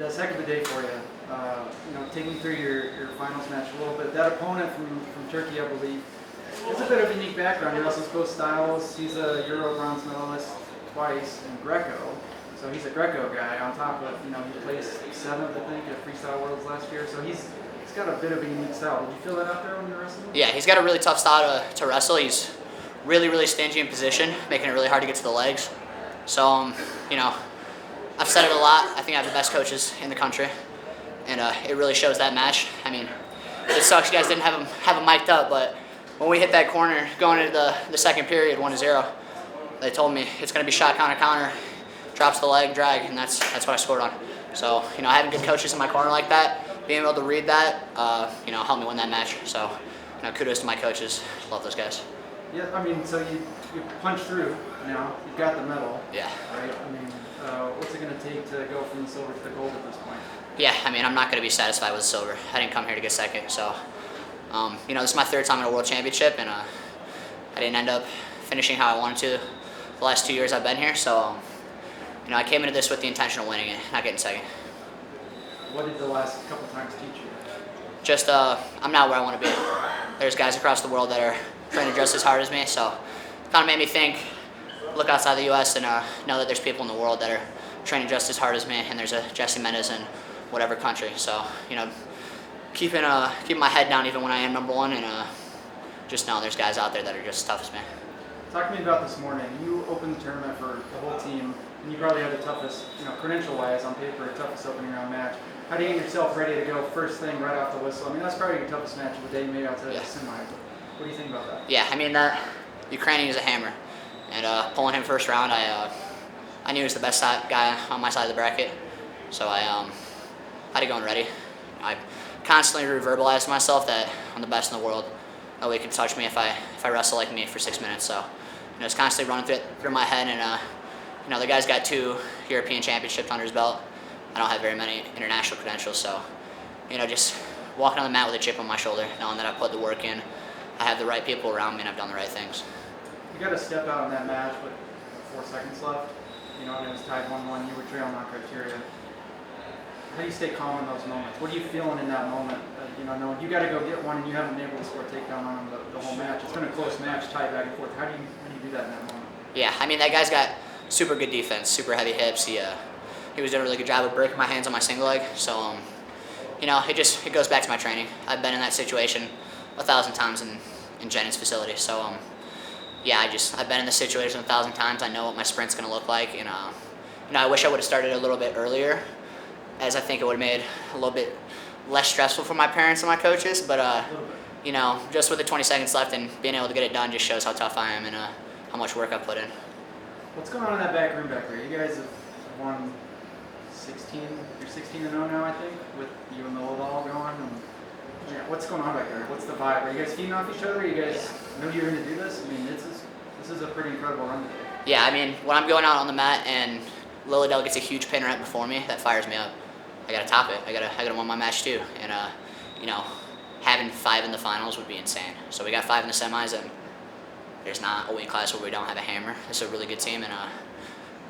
Mendez, heck of a day for you. Take me through your finals match a little bit. That opponent from Turkey, I believe, has a bit of a unique background. He wrestles both styles. He's a Euro bronze medalist twice in Greco, so he's a Greco guy. On top of, he placed 7th, I think, at Freestyle Worlds last year. So he's got a bit of a unique style. Did you feel that out there when you were wrestling? Yeah, he's got a really tough style to wrestle. He's really, really stingy in position, making it really hard to get to the legs. So, I've said it a lot. I think I have the best coaches in the country, and it really shows that match. I mean, it sucks you guys didn't have him mic'd up, but when we hit that corner going into the second period, 1-0, they told me it's going to be shot counter, drops the leg, drag, and that's what I scored on. So, having good coaches in my corner like that, being able to read that, helped me win that match. So, kudos to my coaches. Love those guys. Yeah, I mean, so you punched through now. You've got the medal. Yeah. Right? I mean, what's it going to take to go from the silver to the gold at this point? Yeah, I mean, I'm not going to be satisfied with the silver. I didn't come here to get second. So, this is my 3rd time in a world championship, and I didn't end up finishing how I wanted to the last 2 years I've been here. So, I came into this with the intention of winning it, not getting second. What did the last couple times teach you? Just, I'm not where I want to be. There's guys across the world that are training just as hard as me, so it kind of made me think, look outside the U.S. and know that there's people in the world that are training just as hard as me, and there's a Jesse Mendez in whatever country. So, keeping my head down even when I am number 1, and just know there's guys out there that are just as tough as me. Talk to me about this morning. You opened the tournament for the whole team, and you probably had the toughest, credential-wise on paper, toughest opening round match. How do you get yourself ready to go first thing right off the whistle? I mean, that's probably your toughest match of the day, maybe outside of the semi. What do you think about that? Yeah, I mean, Ukrainian is a hammer, and pulling him first round, I knew he was the best guy on my side of the bracket, so I had to go in ready. I constantly reverbalized to myself that I'm the best in the world. Nobody can touch me if I wrestle like me for 6 minutes. So, it's constantly running through my head, and the guy's got 2 European championships under his belt. I don't have very many international credentials, so just walking on the mat with a chip on my shoulder, knowing that I put the work in. I have the right people around me, and I've done the right things. You got to step out in that match with 4 seconds left. And it was tied 1-1. You were trailing on criteria. How do you stay calm in those moments? What are you feeling in that moment? Knowing you got to go get one, and you haven't been able to score a takedown on him the whole match. It's been a close match, tied back and forth. How do you do that in that moment? Yeah, I mean, that guy's got super good defense, super heavy hips. He was doing a really good job of breaking my hands on my single leg. So, it goes back to my training. I've been in that situation 1,000 times in Jennings' facility. So, I've been in this situation 1,000 times. I know what my sprint's going to look like, and I wish I would have started a little bit earlier, as I think it would have made a little bit less stressful for my parents and my coaches. But just with the 20 seconds left and being able to get it done just shows how tough I am and how much work I've put in. What's going on in that back room back there? You guys have won 16. You're 16-0 now, I think, with you and the Lodal going. What's going on back there? What's the vibe? Are you guys feeding off each other? You guys know you're going to do this? I mean, this is a pretty incredible run today. Yeah, I mean, when I'm going out on the mat and Lilydale gets a huge pin right before me, that fires me up. I got to top it. I got to win my match too. And having 5 in the finals would be insane. So we got 5 in the semis, and there's not a weight class where we don't have a hammer. It's a really good team, and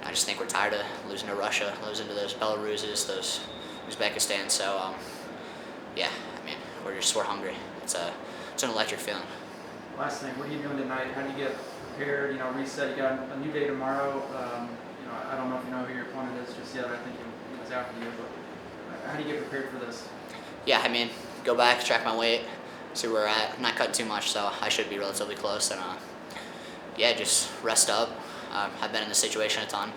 I just think we're tired of losing to Russia, losing to those Belaruses, those Uzbekistan. So I mean, we're hungry. It's an electric feeling. Last thing, what are you doing tonight? How do you get prepared? Reset. You got a new day tomorrow. I don't know if you know who your opponent is just yet. I think he was after you, but how do you get prepared for this? Yeah, I mean, go back, track my weight, see where we're at. I'm not cutting too much, so I should be relatively close. And just rest up. I've been in this situation a ton,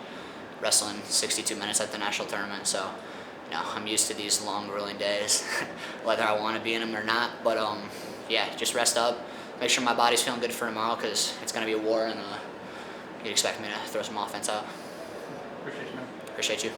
wrestling 62 minutes at the national tournament, so I'm used to these long, grueling days, whether I want to be in them or not. But just rest up, make sure my body's feeling good for tomorrow, because it's going to be a war, and you'd expect me to throw some offense out. Appreciate you, man. Appreciate you.